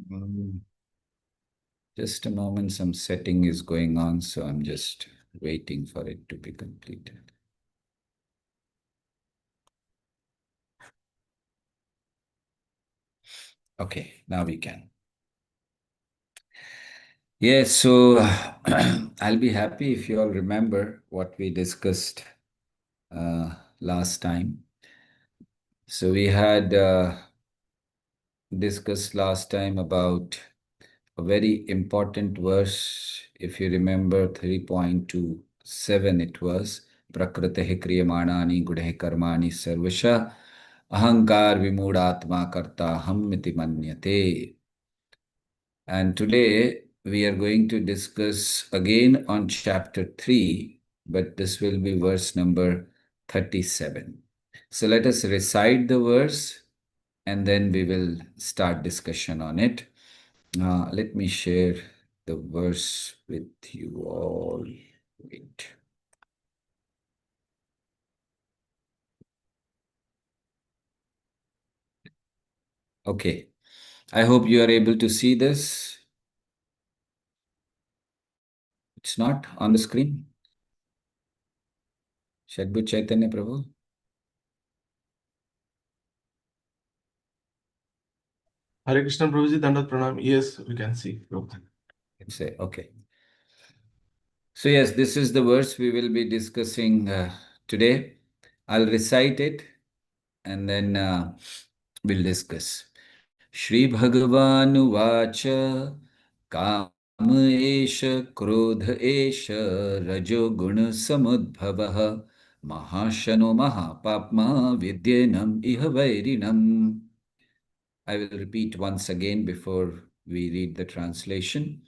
Mm, Just a moment, some setting is going on, so I'm just waiting for it to be completed. Okay, now we can. Yes, so I'll be happy if you all remember what we discussed last time. So we had discussed last time about a very important verse. If you remember 3.27, it was Prakritehi kriyamanani gudehi karmani sarvasha ahankar vimudatma karta hammiti manyate. And today we are going to discuss again on chapter 3, but this will be verse number 37. So let us recite the verse and then we will start discussion on it. Let me share the verse with you all. Wait. Okay. I hope you are able to see this. It's not on the screen. Shadbhu Chaitanya Prabhu. Hare Krishna Prabhuji, Dandat Pranam. Yes, we can see. Say, okay. So yes, this is the verse we will be discussing today. I'll recite it and then we'll discuss. Shri Bhagavan Vacha Kam Esha Krodha Esha Rajo Guna Samudbhavaha Mahashano Mahapapma Vidyanam Iha Vairinam. I will repeat once again before we read the translation.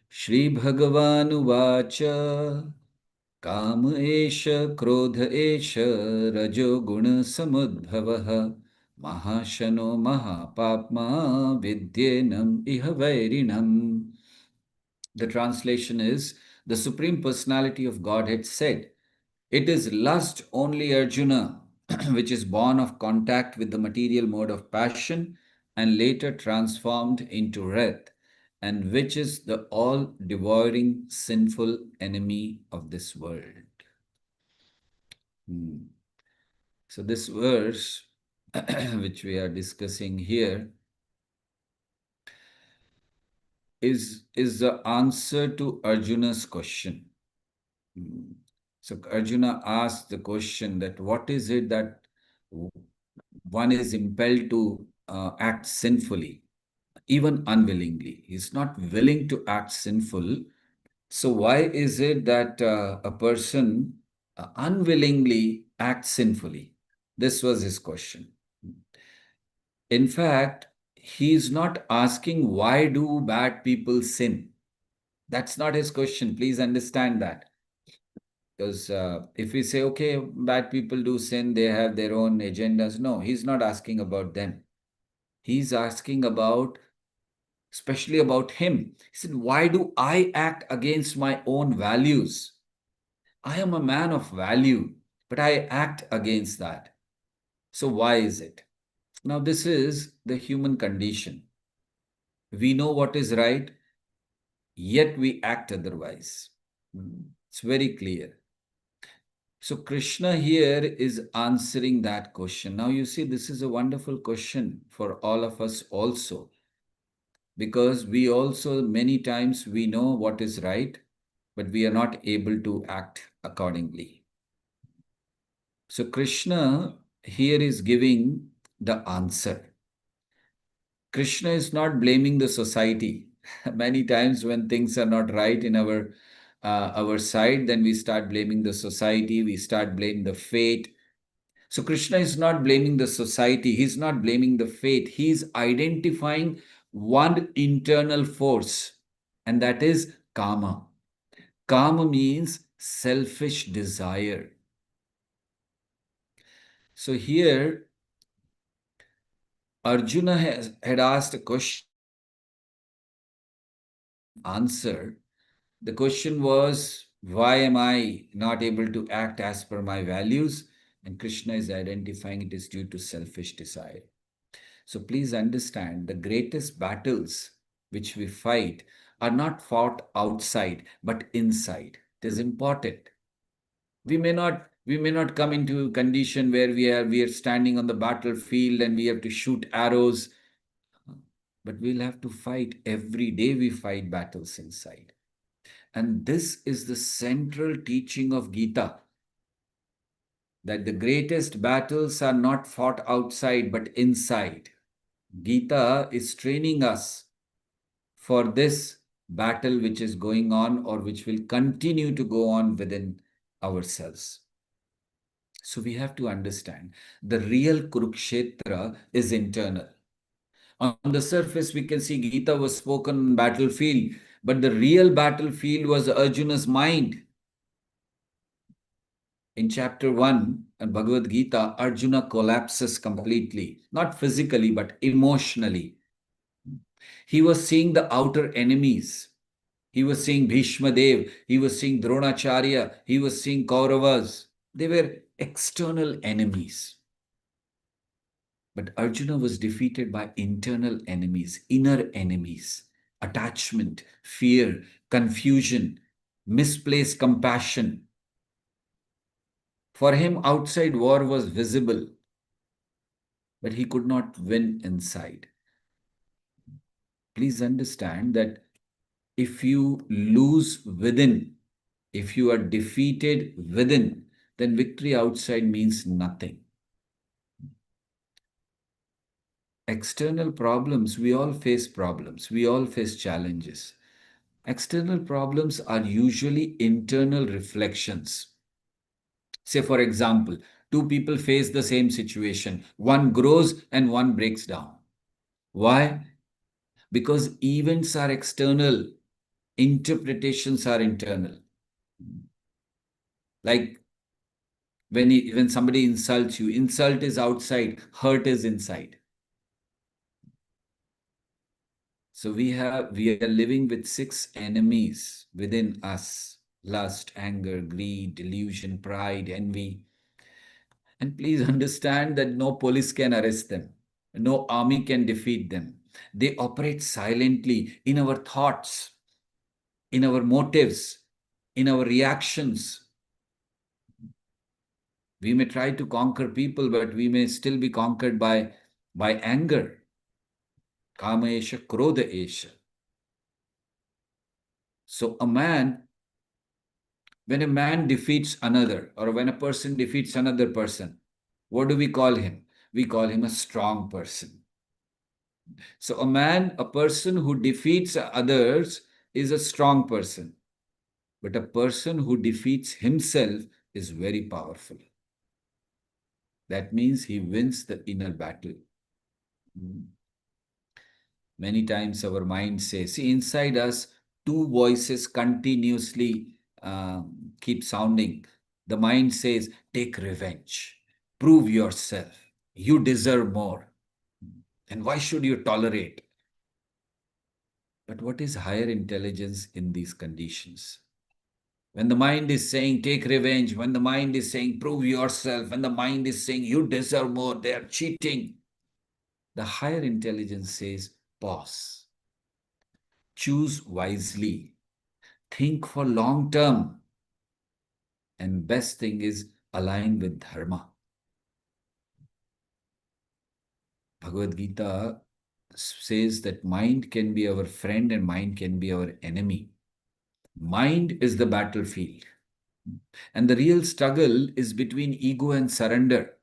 Shri Bhagavan Vacha काम एष क्रोध एष रजो गुण समुद्भवः महाशनो महापाप्मा विद्येनम इह वैरिणम्. The translation is, the Supreme Personality of Godhead said, it is lust only, Arjuna, which is born of contact with the material mode of passion and later transformed into wrath, and which is the all devouring sinful enemy of this world. So, this verse, which we are discussing here, is the answer to Arjuna's question. So Arjuna asked the question that what is it that one is impelled to act sinfully, even unwillingly? He's not willing to act sinful. So why is it that a person unwillingly acts sinfully? This was his question. In fact, he is not asking why do bad people sin. That's not his question. Please understand that. Because if we say, okay, bad people do sin, they have their own agendas. No, he's not asking about them. He's asking about, especially about him. He said, why do I act against my own values? I am a man of value, but I act against that. So why is it? Now, this is the human condition. We know what is right, yet we act otherwise. It's very clear. So Krishna here is answering that question. Now you see, this is a wonderful question for all of us also, because we also many times we know what is right, but we are not able to act accordingly. So Krishna here is giving the answer. Krishna is not blaming the society. Many times when things are not right in our side, then we start blaming the society, we start blaming the fate. So Krishna is not blaming the society, he's not blaming the fate, he's identifying one internal force, and that is kama. Kama means selfish desire. So here, Arjuna had asked a question, answer. The question was, why am I not able to act as per my values? And Krishna is identifying it is due to selfish desire. So please understand, the greatest battles which we fight are not fought outside but inside. It is important. We may not come into a condition where we are standing on the battlefield and we have to shoot arrows, but we'll have to fight every day. We fight battles inside. And this is the central teaching of Gita, that the greatest battles are not fought outside but inside. Gita is training us for this battle which is going on or which will continue to go on within ourselves. So we have to understand the real Kurukshetra is internal. On the surface, we can see Gita was spoken on battlefield, but the real battlefield was Arjuna's mind. In chapter 1 and Bhagavad Gita, Arjuna collapses completely, not physically, but emotionally. He was seeing the outer enemies. He was seeing Bhishma Dev, he was seeing Dronacharya, he was seeing Kauravas. They were external enemies. But Arjuna was defeated by internal enemies, inner enemies, attachment, fear, confusion, misplaced compassion. For him, outside war was visible, but he could not win inside. Please understand that if you lose within, if you are defeated within, then victory outside means nothing. External problems, we all face problems, we all face challenges. External problems are usually internal reflections. Say, for example, two people face the same situation. One grows and one breaks down. Why? Because events are external, interpretations are internal. Like when somebody insults you, insult is outside, hurt is inside. So we are living with 6 enemies within us: lust, anger, greed, delusion, pride, envy. And please understand that no police can arrest them, no army can defeat them. They operate silently in our thoughts, in our motives, in our reactions. We may try to conquer people, but we may still be conquered by anger. Kama esha, krodha esha. So when a man defeats another, or when a person defeats another person, what do we call him? We call him a strong person. So a person who defeats others is a strong person. But a person who defeats himself is very powerful. That means he wins the inner battle. Many times our mind says, see, inside us, two voices continuously keep sounding. The mind says, take revenge, prove yourself, you deserve more. And why should you tolerate? But what is higher intelligence in these conditions? When the mind is saying, take revenge, when the mind is saying, prove yourself, when the mind is saying, you deserve more, they are cheating, the higher intelligence says, pause, choose wisely, think for long term, and best thing is align with dharma. Bhagavad Gita says that mind can be our friend and mind can be our enemy. Mind is the battlefield. And the real struggle is between ego and surrender.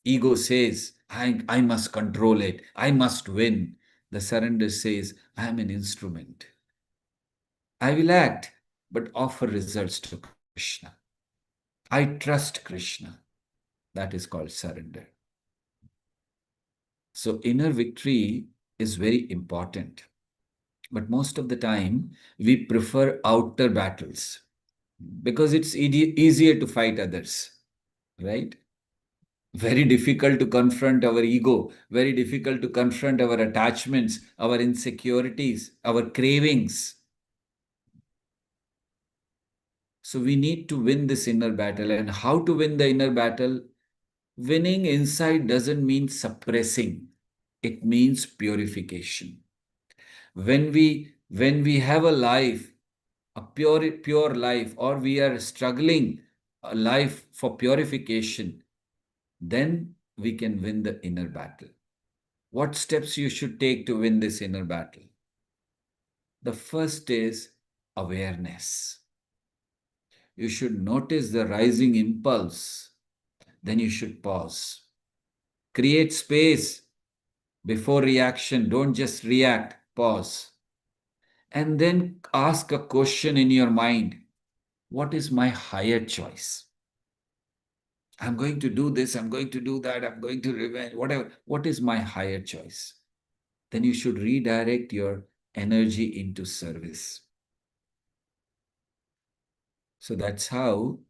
Ego says, I must control it, I must win. The surrender says, I am an instrument. I will act, but offer results to Krishna. I trust Krishna. That is called surrender. So inner victory is very important. But most of the time, we prefer outer battles because it's easier to fight others, right? Very difficult to confront our ego, very difficult to confront our attachments, our insecurities, our cravings. So we need to win this inner battle. And how to win the inner battle? Winning inside doesn't mean suppressing. It means purification. When we have a life, a pure life, or we are struggling a life for purification, then we can win the inner battle. What steps you should take to win this inner battle? The first is awareness. You should notice the rising impulse. Then you should pause. Create space before reaction. Don't just react, pause. And then ask a question in your mind. What is my higher choice? I'm going to do this, I'm going to do that, I'm going to revenge, whatever. What is my higher choice? Then you should redirect your energy into service. So that's how,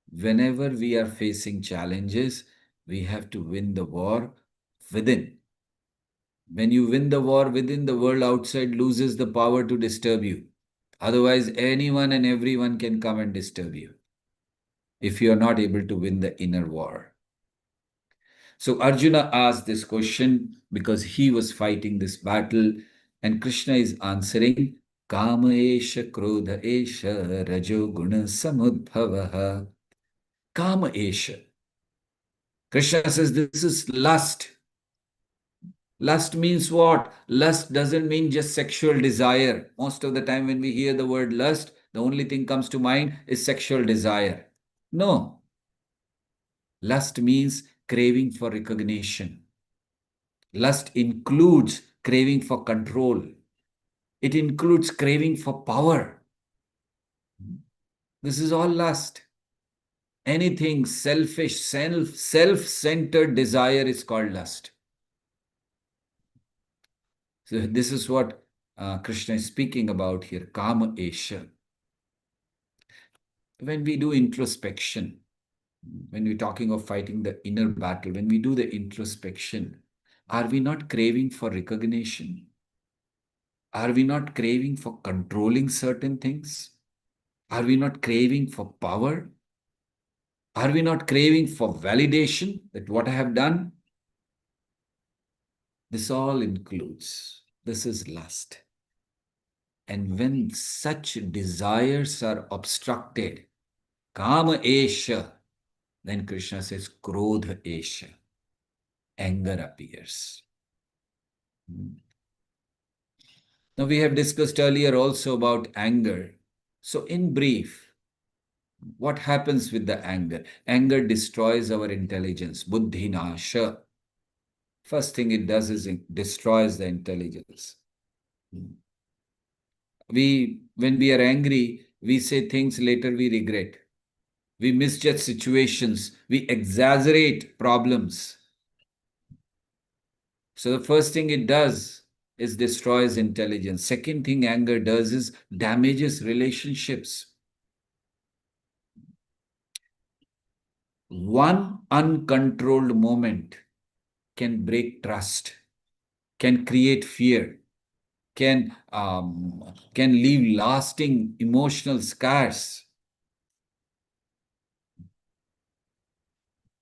whenever we are facing challenges, we have to win the war within. When you win the war within, the world outside loses the power to disturb you. Otherwise, anyone and everyone can come and disturb you if you are not able to win the inner war. So Arjuna asked this question because he was fighting this battle, and Krishna is answering, Kama esha krodha esha rajo guna samudbhavaha. Kama esha. Krishna says this is lust. Lust means what? Lust doesn't mean just sexual desire. Most of the time when we hear the word lust, the only thing comes to mind is sexual desire. No. Lust means craving for recognition. Lust includes craving for control. It includes craving for power. This is all lust. Anything selfish, self-centered desire is called lust. So this is what Krishna is speaking about here, Kama Esha. When we do introspection, when we're talking of fighting the inner battle, when we do the introspection, are we not craving for recognition? Are we not craving for controlling certain things? Are we not craving for power? Are we not craving for validation that what I have done? This all includes. This is lust. And when such desires are obstructed, Kama Esha, then Krishna says, Krodha Esha, anger appears. Now we have discussed earlier also about anger. So in brief, what happens with the anger? Anger destroys our intelligence, buddhi nasha. First thing it does is it destroys the intelligence. When we are angry, we say things later we regret. We misjudge situations. We exaggerate problems. So the first thing it does is destroys intelligence. Second thing anger does is damages relationships. One uncontrolled moment can break trust, can create fear, can leave lasting emotional scars.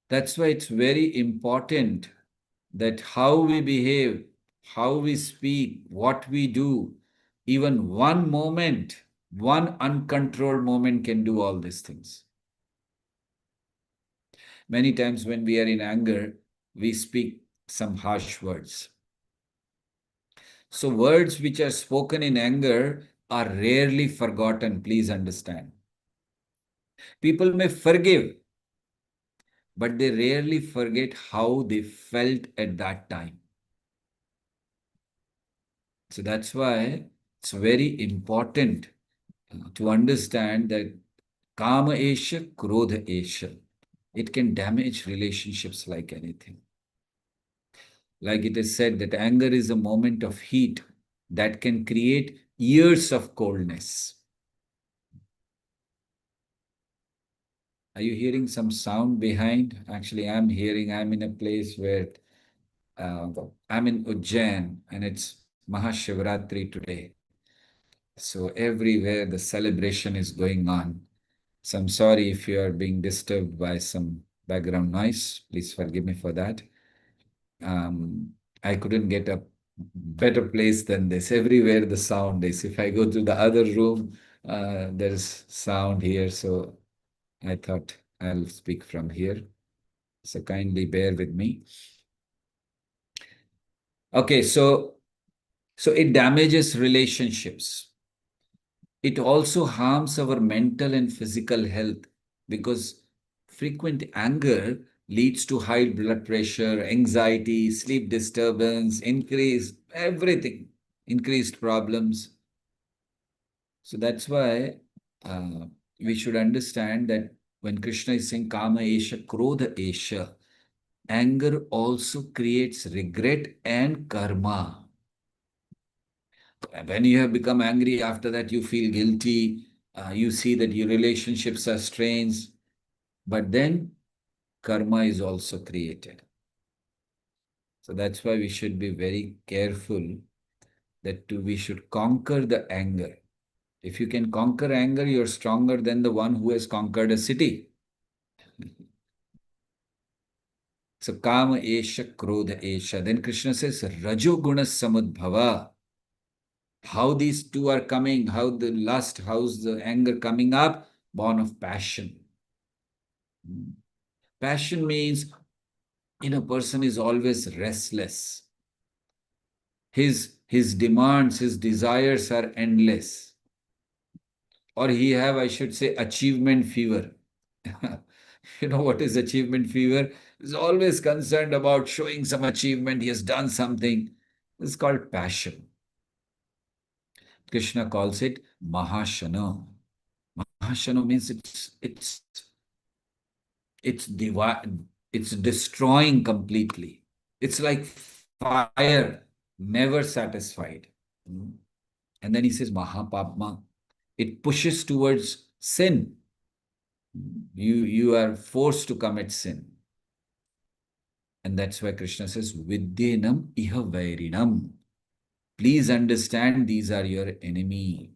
That's why it's very important that how we behave, how we speak, what we do, even one moment, one uncontrolled moment can do all these things. Many times when we are in anger, we speak some harsh words. So words which are spoken in anger are rarely forgotten, please understand. People may forgive, but they rarely forget how they felt at that time. So that's why it's very important to understand that Kama Esha, Krodha Esha. It can damage relationships like anything. Like it is said that anger is a moment of heat that can create years of coldness. Are you hearing some sound behind? Actually, I'm in a place where I'm in Ujjain and it's Mahashivratri today. So everywhere the celebration is going on. So I'm sorry if you are being disturbed by some background noise. Please forgive me for that. I couldn't get a better place than this. Everywhere the sound is. If I go to the other room, there's sound here. So I thought I'll speak from here. So kindly bear with me. Okay, so it damages relationships. It also harms our mental and physical health because frequent anger leads to high blood pressure, anxiety, sleep disturbance, increased problems. So that's why uh, we should understand that when Krishna is saying Kama Esha, Krodha Esha, anger also creates regret and karma. When you have become angry, after that you feel guilty, you see that your relationships are strained, but then karma is also created. So that's why we should be very careful that we should conquer the anger. If you can conquer anger, you're stronger than the one who has conquered a city. So kama esha, krodha esha. Then Krishna says, rajoguna samudbhava. How these two are coming, how the lust, how's the anger coming up? Born of passion. Passion means a person is always restless. His demands, his desires are endless. Or he have, I should say, achievement fever. You know what is achievement fever? He's always concerned about showing some achievement. He has done something. It's called passion. Krishna calls it Mahashana. Mahashana means it's destroying completely. It's like fire, never satisfied. Mm. And then he says Mahapapma. It pushes towards sin. You are forced to commit sin. And that's why Krishna says, Vidyenam iha vairinam. Please understand these are your enemy.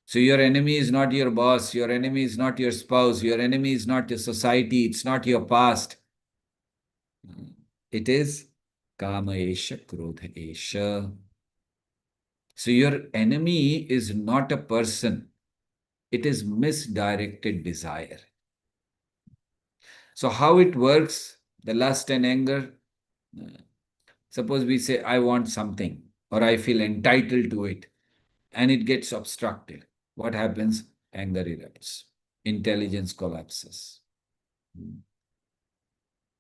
So your enemy is not your boss, your enemy is not your spouse, your enemy is not your society, it's not your past. It is Kama Esha, Krodha Esha. So your enemy is not a person, it is misdirected desire. So how it works, the lust and anger, suppose we say, I want something or I feel entitled to it and it gets obstructed. What happens? Anger erupts. Intelligence collapses.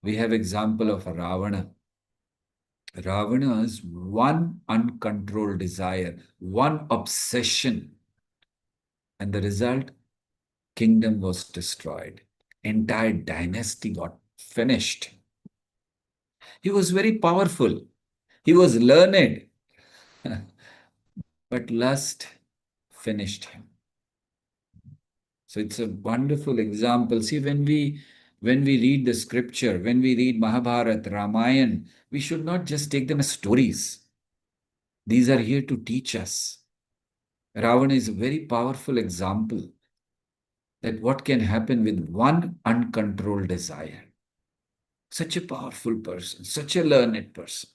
We have example of Ravana. Ravana's one uncontrolled desire, one obsession, and the result, kingdom was destroyed. Entire dynasty got finished. He was very powerful. He was learned, but lust finished him. So it's a wonderful example. See, when we read the scripture, when we read Mahabharata, Ramayana, we should not just take them as stories. These are here to teach us. Ravana is a very powerful example that what can happen with one uncontrolled desire. Such a powerful person, such a learned person.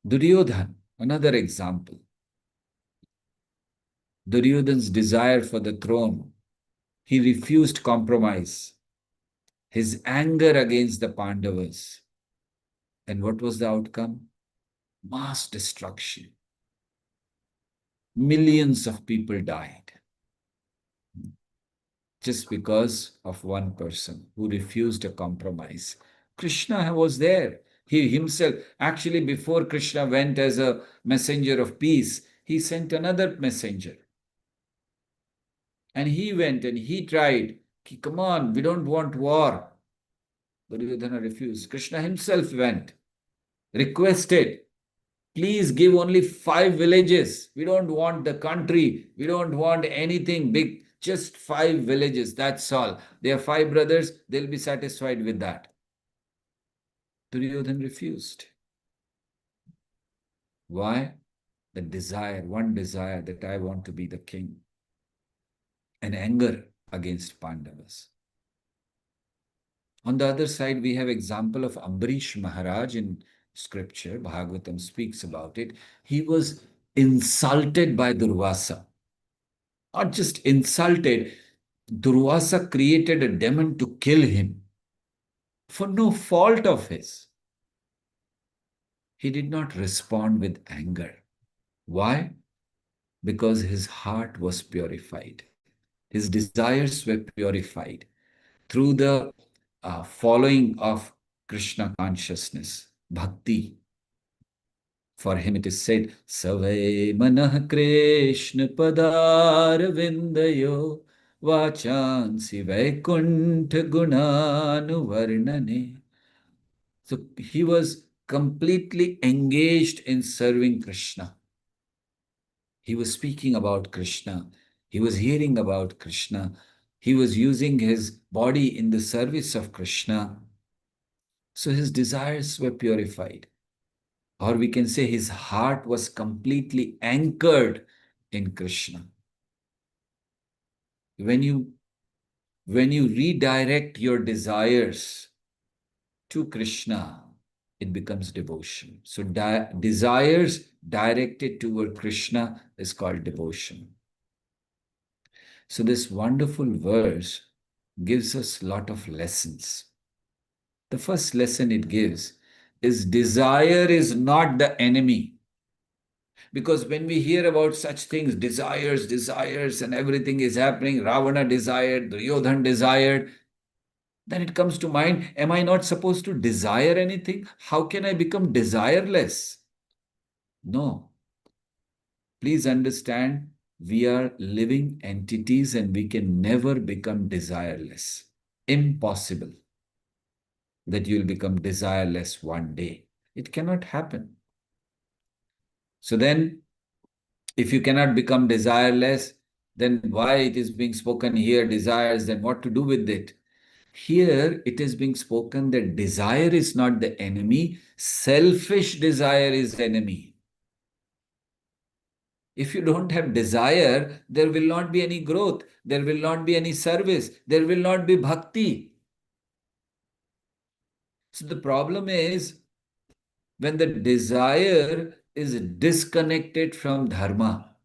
Duryodhan, another example. Duryodhan's desire for the throne, he refused compromise. His anger against the Pandavas. And what was the outcome? Mass destruction. Millions of people died just because of one person who refused a compromise. Krishna was there. He himself, actually, before Krishna went as a messenger of peace, he sent another messenger. And he went and he tried. Come on, we don't want war. Duryodhana refused. Krishna himself went, requested, please give only 5 villages. We don't want the country. We don't want anything big. Just 5 villages. That's all. They are 5 brothers. They'll be satisfied with that. Duryodhan refused. Why? The desire, one desire that I want to be the king. And anger against Pandavas. On the other side, we have example of Ambarish Maharaj in scripture. Bhagavatam speaks about it. He was insulted by Durvasa. Not just insulted, Durvasa created a demon to kill him for no fault of his. He did not respond with anger. Why? Because his heart was purified. His desires were purified through the following of Krishna consciousness, bhakti. For him it is said, Savai manah Krishna padar vindayo vachansi vaikuntha gunanu varnane. So he was completely engaged in serving Krishna. He was speaking about Krishna. He was hearing about Krishna. He was using his body in the service of Krishna. So his desires were purified. Or we can say his heart was completely anchored in Krishna. When you, when you redirect your desires to Krishna, it becomes devotion. So desires directed toward Krishna is called devotion. So this wonderful verse gives us a lot of lessons. The first lesson it gives is desire is not the enemy. Because when we hear about such things, desires, and everything is happening, Ravana desired, Duryodhan desired, then it comes to mind, am I not supposed to desire anything? How can I become desireless? No. Please understand, we are living entities and we can never become desireless. Impossible that you'll become desireless one day. It cannot happen. So then, if you cannot become desireless, then why it is being spoken here, desires, then what to do with it? Here it is being spoken that desire is not the enemy, selfish desire is enemy. If you don't have desire, there will not be any growth, there will not be any service, there will not be bhakti. So the problem is when the desire is disconnected from dharma,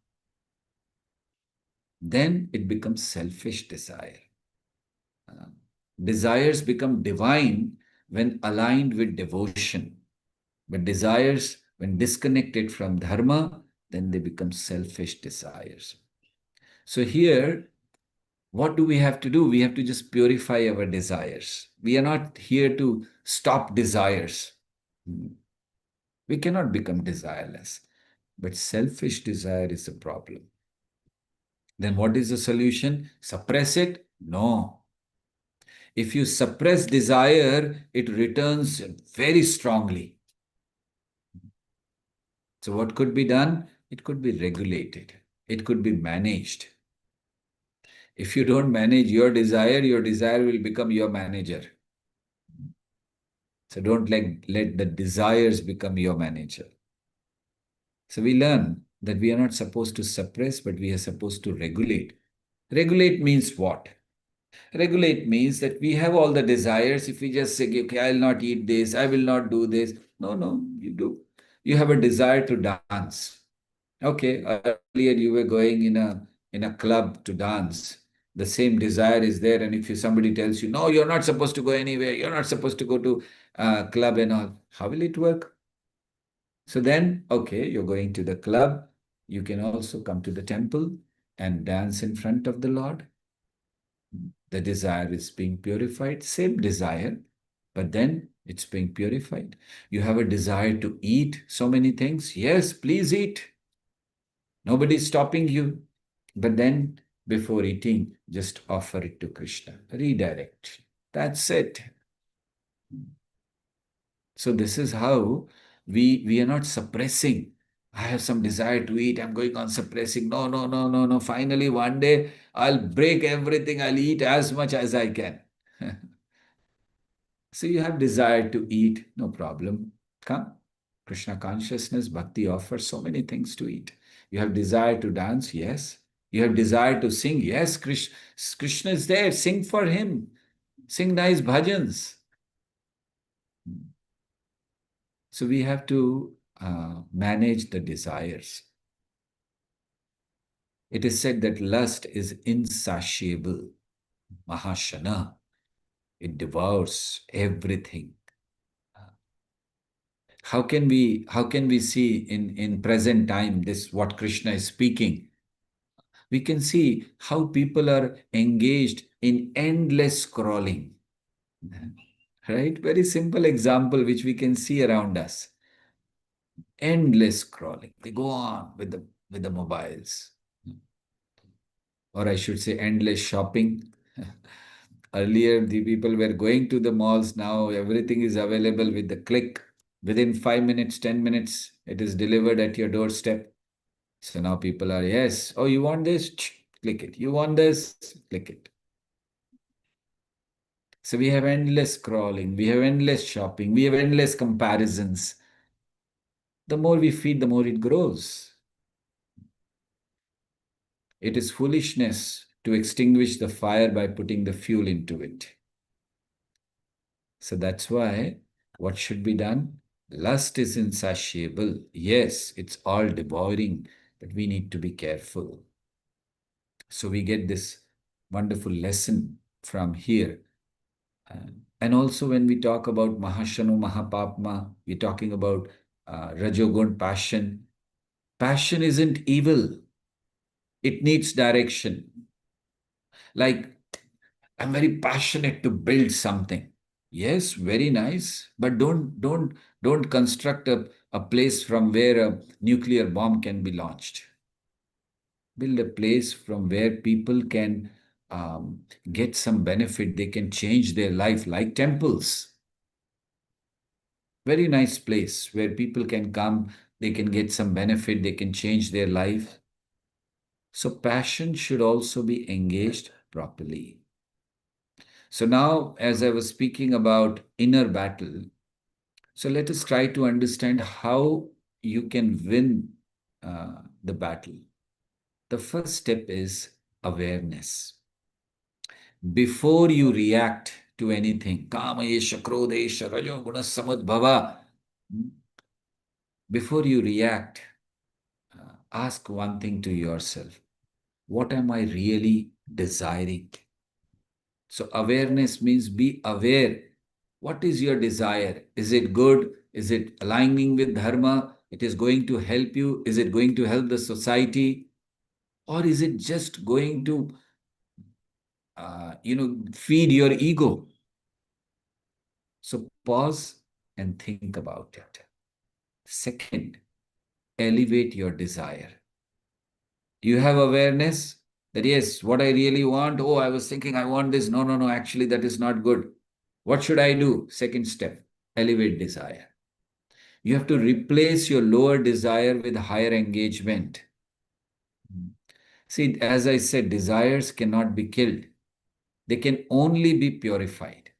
then it becomes selfish desire. Desires become divine when aligned with devotion. But desires, when disconnected from dharma, then they become selfish desires. So here, what do we have to do? We have to just purify our desires. We are not here to stop desires. We cannot become desireless. But selfish desire is a problem. Then what is the solution? Suppress it? No. If you suppress desire, it returns very strongly. So what could be done? It could be regulated. It could be managed. If you don't manage your desire will become your manager. So don't let the desires become your manager. So we learn that we are not supposed to suppress, but we are supposed to regulate. Regulate means what? Regulate means that we have all the desires. If we just say, okay, I'll not eat this, I will not do this. No, no, you do. You have a desire to dance. Okay, earlier you were going in a club to dance. The same desire is there, and if somebody tells you, no, you're not supposed to go anywhere, you're not supposed to go to club and all, how will it work? So then, okay, you're going to the club. You can also come to the temple and dance in front of the Lord. The desire is being purified, same desire, but then it's being purified. You have a desire to eat so many things. Yes, please eat. Nobody's stopping you. But then, before eating, just offer it to Krishna. Redirect. That's it. So this is how we are not suppressing. I have some desire to eat. I'm going on suppressing. No, no, no, no, no. Finally, one day I'll break everything. I'll eat as much as I can. So you have desire to eat, no problem. Come. Krishna consciousness, bhakti offers so many things to eat. You have desire to dance, yes. You have desire to sing, yes. Krishna is there, sing for him. sing nice bhajans. So we have to manage the desires. It is said that lust is insatiable, mahashana. It devours everything. How can we see in present time this what Krishna is speaking? We can see how people are engaged in endless scrolling. Right? Very simple example which we can see around us. Endless scrolling. They go on with the mobiles. Or I should say endless shopping. Earlier, the people were going to the malls. Now everything is available with the click. Within 5 minutes, 10 minutes, it is delivered at your doorstep. So now people are, yes, oh, you want this? Click it. You want this? Click it. So we have endless scrolling, we have endless shopping, we have endless comparisons. The more we feed, the more it grows. It is foolishness to extinguish the fire by putting the fuel into it. So that's why what should be done? Lust is insatiable. Yes, it's all devouring, but we need to be careful. So we get this wonderful lesson from here. And also when we talk about Mahashanu Mahapapma, we're talking about Rajogun passion. Passion isn't evil. It needs direction. Like, I'm very passionate to build something. Yes, very nice, but don't construct a place from where a nuclear bomb can be launched. Build a place from where people can get some benefit. They can change their life, like temples. Very nice place where people can come, they can get some benefit, they can change their life. So passion should also be engaged properly. So now, as I was speaking about inner battle, so let us try to understand how you can win the battle. The first step is awareness. Before you react to anything, kama esha, krodha esha, rajo guna samadbhava, before you react, ask one thing to yourself. What am I really desiring? So awareness means be aware. What is your desire? Is it good? Is it aligning with dharma? It is going to help you? Is it going to help the society? Or is it just going to, feed your ego? So pause and think about it. Second, elevate your desire. You have awareness that, yes, what I really want, oh, I was thinking I want this. No, no, no, actually, that is not good. What should I do? Second step, elevate desire. You have to replace your lower desire with higher engagement. See, as I said, desires cannot be killed, they can only be purified.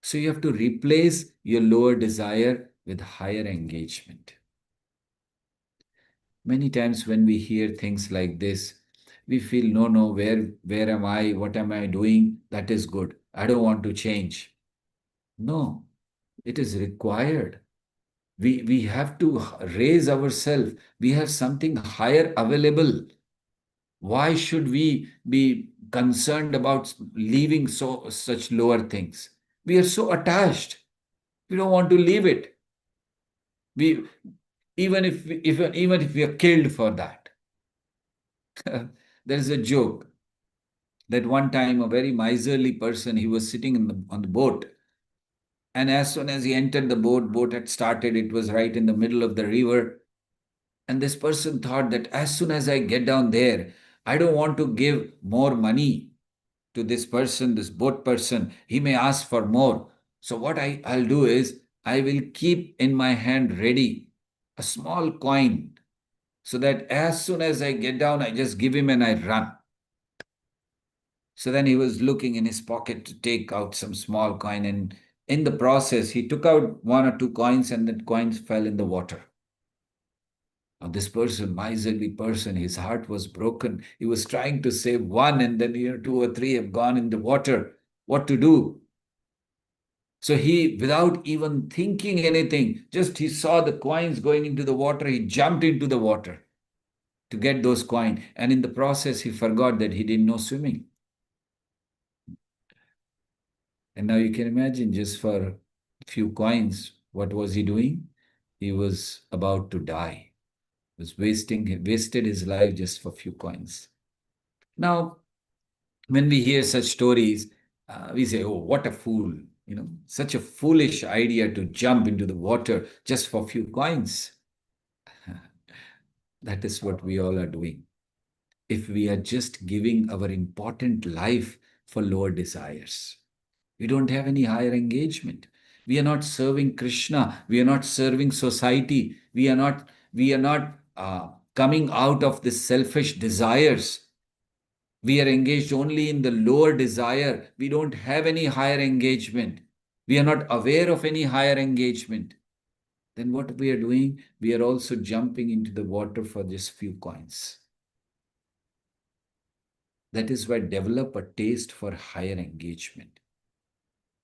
So you have to replace your lower desire with higher engagement. Many times when we hear things like this, we feel, no, no, where am I? What am I doing? That is good. I don't want to change. No, it is required. We have to raise ourselves. We have something higher available. Why should we be concerned about leaving such lower things? We are so attached. We don't want to leave it. We even if we are killed for that. There is a joke that one time a very miserly person, he was sitting on the boat, and as soon as he entered the boat had started, it was right in the middle of the river, and this person thought that as soon as I get down there, I don't want to give more money to this person, this boat person. He may ask for more. So what I'll do is I will keep in my hand ready a small coin, so that as soon as I get down, I just give him and I run. So then he was looking in his pocket to take out some small coin, and in the process, he took out one or two coins, and the coins fell in the water. Now, this person, miserly person, his heart was broken. He was trying to save one, and then two or three have gone in the water. what to do. So he, without even thinking anything, just he saw the coins going into the water, he jumped into the water to get those coins. And in the process, he forgot that he didn't know swimming. And now you can imagine, just for a few coins, what was he doing? He was about to die. He was wasted his life just for a few coins. Now, when we hear such stories, we say, oh, what a fool. Such a foolish idea to jump into the water just for a few coins. That is what we all are doing. If we are just giving our important life for lower desires, we don't have any higher engagement. We are not serving Krishna. We are not serving society. We are not coming out of the selfish desires. We are engaged only in the lower desire. We don't have any higher engagement. We are not aware of any higher engagement. Then what we are doing? We are also jumping into the water for just few coins. That is why develop a taste for higher engagement.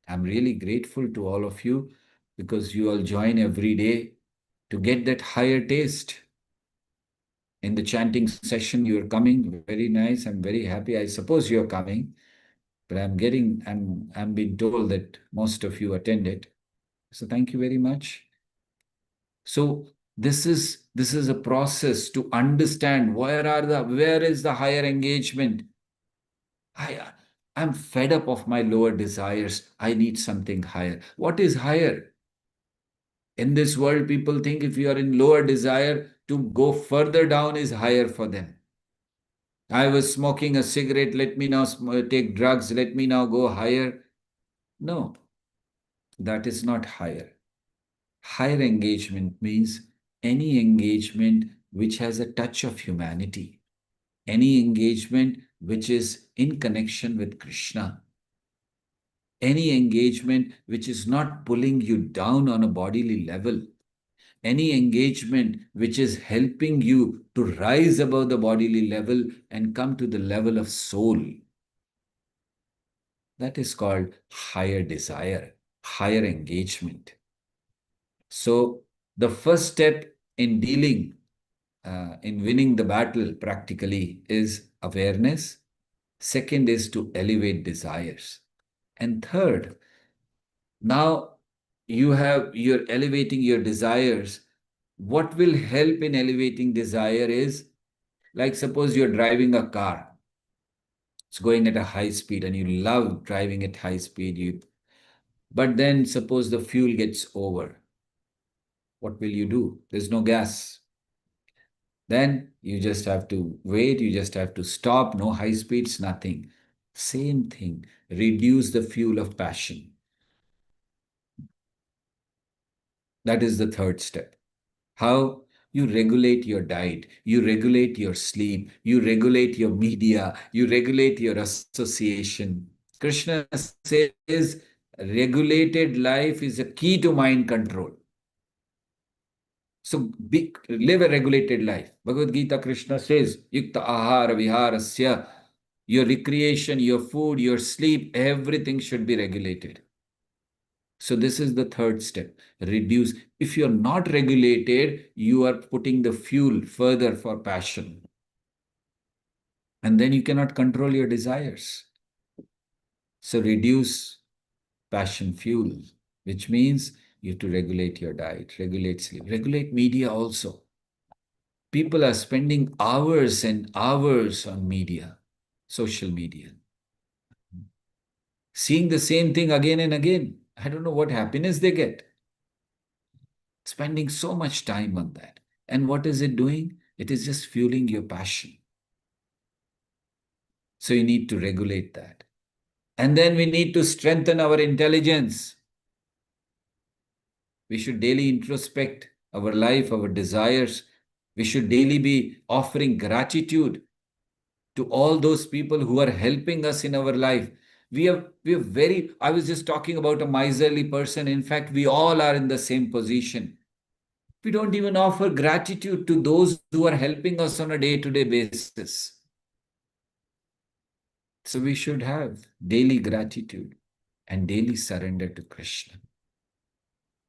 I'm really grateful to all of you because you all join every day to get that higher taste. In the chanting session, you're coming. Very nice. I'm very happy. I suppose you're coming, but I'm being told that most of you attended. So thank you very much. So this is a process to understand where is the higher engagement. I I'm fed up of my lower desires. I need something higher. What is higher? In this world, people think if you are in lower desire, to go further down is higher for them. I was smoking a cigarette, let me now take drugs, let me now go higher. No, that is not higher. Higher engagement means any engagement which has a touch of humanity, any engagement which is in connection with Krishna, any engagement which is not pulling you down on a bodily level, any engagement which is helping you to rise above the bodily level and come to the level of soul. That is called higher desire, higher engagement. So, the first step in in winning the battle practically is awareness. Second is to elevate desires. And third, now you're elevating your desires. What will help in elevating desire is, like suppose you're driving a car. It's going at a high speed and you love driving at high speed. But then suppose the fuel gets over. What will you do? There's no gas. Then you just have to wait, you just have to stop, no high speeds, nothing. Same thing, reduce the fuel of passion. That is the third step. How? You regulate your diet, you regulate your sleep, you regulate your media, you regulate your association. Krishna says regulated life is a key to mind control. So live a regulated life. Bhagavad Gita, Krishna says, Yukta ahara viharasya, your recreation, your food, your sleep, everything should be regulated. So this is the third step. Reduce. If you're not regulated, you are putting the fuel further for passion. And then you cannot control your desires. So reduce passion fuel, which means you have to regulate your diet, regulate sleep, regulate media also. People are spending hours and hours on media, social media, seeing the same thing again and again. I don't know what happiness they get. Spending so much time on that. And what is it doing? It is just fueling your passion. So you need to regulate that. And then we need to strengthen our intelligence. We should daily introspect our life, our desires. We should daily be offering gratitude to all those people who are helping us in our life. I was just talking about a miserly person. In fact, we all are in the same position. We don't even offer gratitude to those who are helping us on a day-to-day basis. So we should have daily gratitude and daily surrender to Krishna.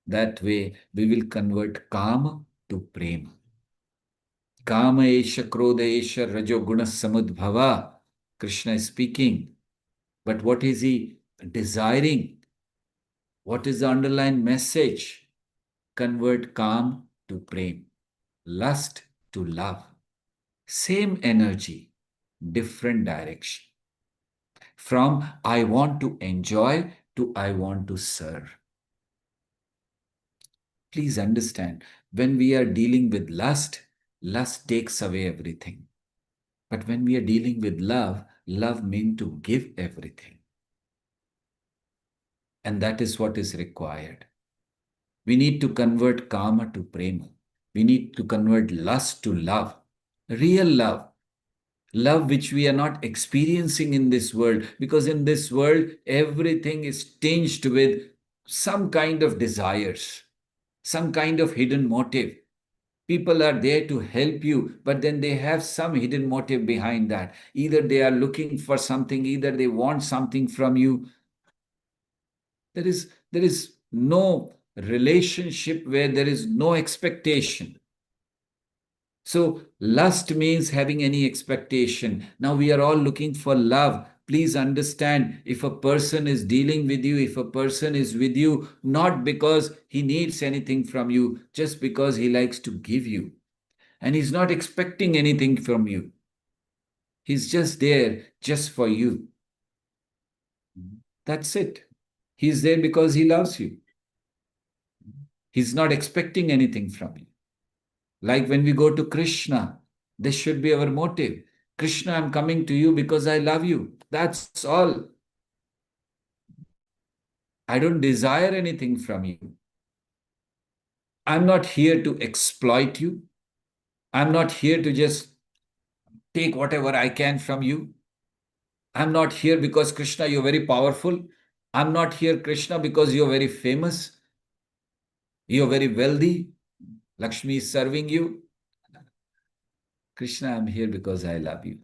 That way we will convert kama to prema. Kama esha krodha esha rajo guna samudbhava. Krishna is speaking. But what is he desiring? What is the underlying message? Convert calm to prem, lust to love. Same energy, different direction. From I want to enjoy to I want to serve. Please understand, when we are dealing with lust, lust takes away everything. But when we are dealing with love, love means to give everything. And that is what is required. We need to convert karma to prema. We need to convert lust to love. Real love. Love which we are not experiencing in this world, because in this world, everything is tinged with some kind of desires, some kind of hidden motive. People are there to help you, but then they have some hidden motive behind that. Either they are looking for something, either they want something from you. There is no relationship where there is no expectation. So lust means having any expectation. Now we are all looking for love. Please understand, if a person is dealing with you, if a person is with you, not because he needs anything from you, just because he likes to give you. And he's not expecting anything from you. He's just there just for you. That's it. He's there because he loves you. He's not expecting anything from you. Like when we go to Krishna, this should be our motive. Krishna, I'm coming to you because I love you. That's all. I don't desire anything from you. I'm not here to exploit you. I'm not here to just take whatever I can from you. I'm not here because, Krishna, you're very powerful. I'm not here, Krishna, because you're very famous. You're very wealthy. Lakshmi is serving you. Krishna, I'm here because I love you.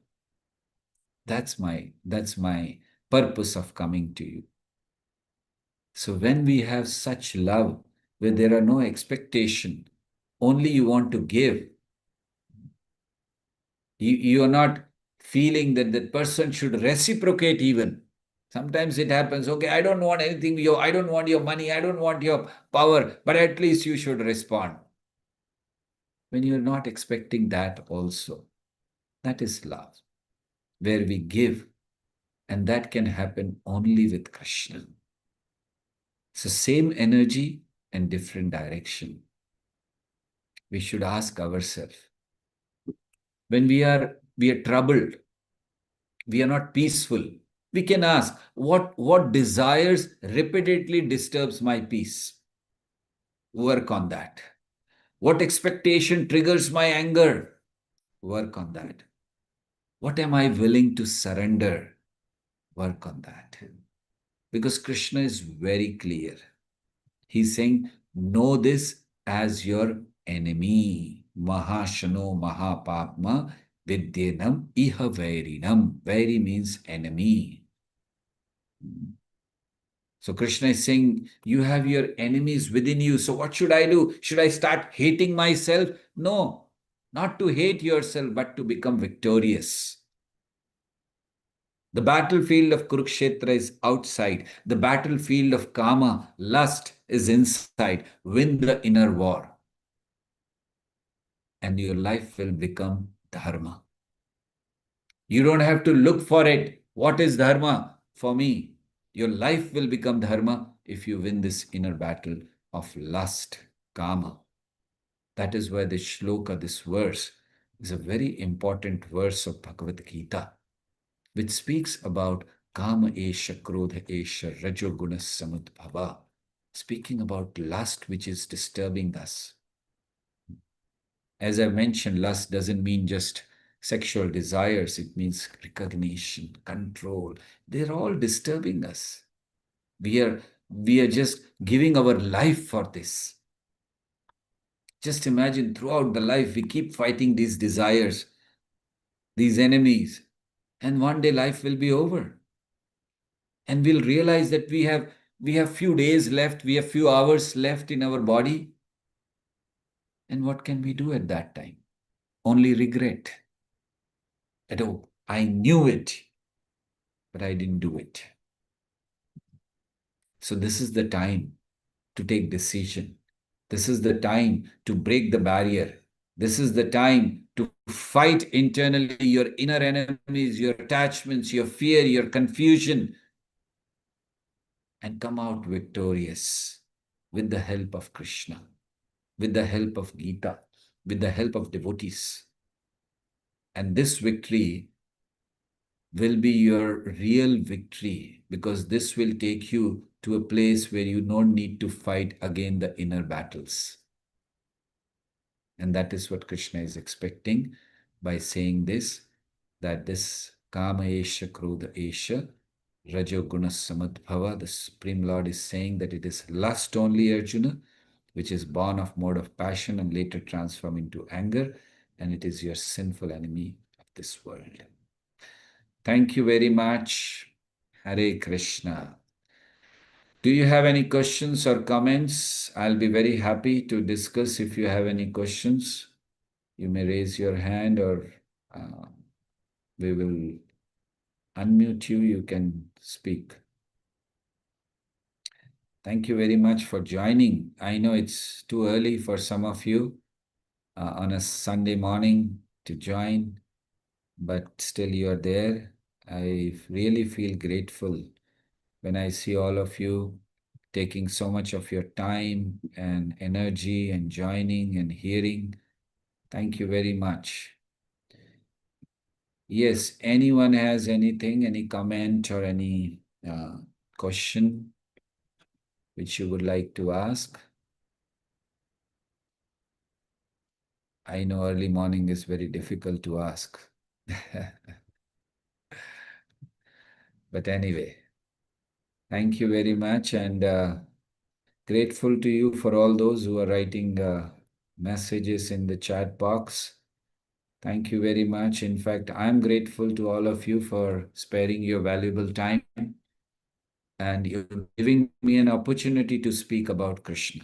That's my purpose of coming to you. So when we have such love where there are no expectation, only you want to give, you are not feeling that that person should reciprocate even. Sometimes it happens, okay, I don't want anything, I don't want your money, I don't want your power, but at least you should respond. When you're not expecting that also, that is love, where we give, and that can happen only with Krishna. So same energy and different direction. We should ask ourselves, when we are troubled, we are not peaceful, we can ask, what desires repeatedly disturbs my peace? Work on that. What expectation triggers my anger? Work on that. What am I willing to surrender? Work on that. Because Krishna is very clear. He's saying, know this as your enemy. Mahashano Mahapapma Vidyanam Iha Vairinam. Vairi means enemy. So Krishna is saying, you have your enemies within you. So what should I do? Should I start hating myself? No, not to hate yourself, but to become victorious. The battlefield of Kurukshetra is outside. The battlefield of Kama, lust, is inside. Win the inner war. And your life will become dharma. You don't have to look for it. What is dharma for me? Your life will become dharma if you win this inner battle of lust, kama. That is why this shloka, this verse, is a very important verse of Bhagavad Gita, which speaks about kama esha, krodha esha, rajoguna samudbhava, speaking about lust which is disturbing us. As I mentioned, lust doesn't mean just sexual desires, it means recognition, control. They're all disturbing us. We are just giving our life for this. Just imagine throughout the life we keep fighting these desires, these enemies, And one day life will be over. And we'll realize that we have few days left, we have few hours left in our body. And what can we do at that time? Only regret that, oh, I knew it, but I didn't do it. So this is the time to take decision. This is the time to break the barrier. This is the time to fight internally your inner enemies, your attachments, your fear, your confusion, and come out victorious with the help of Krishna, with the help of Gita, with the help of devotees. And this victory will be your real victory, because this will take you to a place where you don't need to fight again the inner battles. And that is what Krishna is expecting by saying this, that this Kama Esha Krodha Esha Rajo Guna Samadbhava, the Supreme Lord is saying that it is lust only, Arjuna, which is born of mode of passion and later transform into anger, and it is your sinful enemy of this world. Thank you very much. Hare Krishna. Do you have any questions or comments? I'll be very happy to discuss if you have any questions. You may raise your hand, or we will unmute you. You can speak. Thank you very much for joining. I know it's too early for some of you on a Sunday morning to join, but still you are there. I really feel grateful when I see all of you taking so much of your time and energy and joining and hearing. Thank you very much. Yes, anyone has anything, any comment or any question which you would like to ask? I know early morning is very difficult to ask. But anyway, thank you very much, and grateful to you for all those who are writing messages in the chat box. Thank you very much. In fact, I'm grateful to all of you for sparing your valuable time and you're giving me an opportunity to speak about Krishna,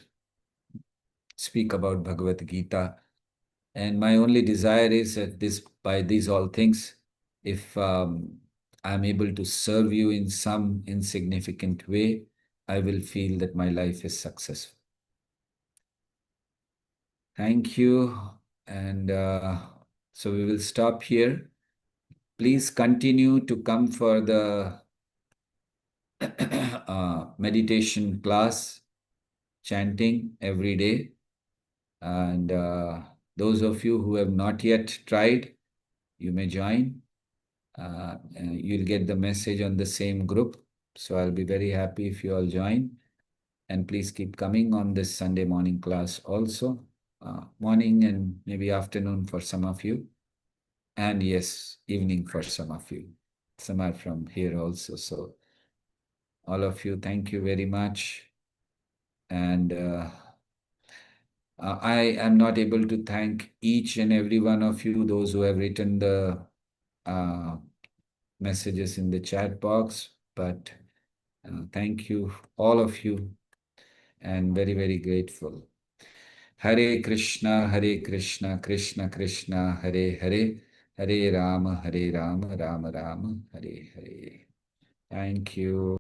speak about Bhagavad Gita. And my only desire is that by these all things, if I'm able to serve you in some insignificant way, I will feel that my life is successful. Thank you. And so we will stop here. Please continue to come for the meditation class, chanting every day. And those of you who have not yet tried, you may join. You'll get the message on the same group. So I'll be very happy if you all join. And please keep coming on this Sunday morning class also. Morning and maybe afternoon for some of you. And yes, evening for some of you. Some are from here also. So all of you, thank you very much. And I am not able to thank each and every one of you, those who have written the uh, messages in the chat box, but thank you, all of you, and very, very grateful. Hare Krishna, Krishna Krishna, Hare Hare, Hare Rama, Rama Rama, Hare Hare. Thank you.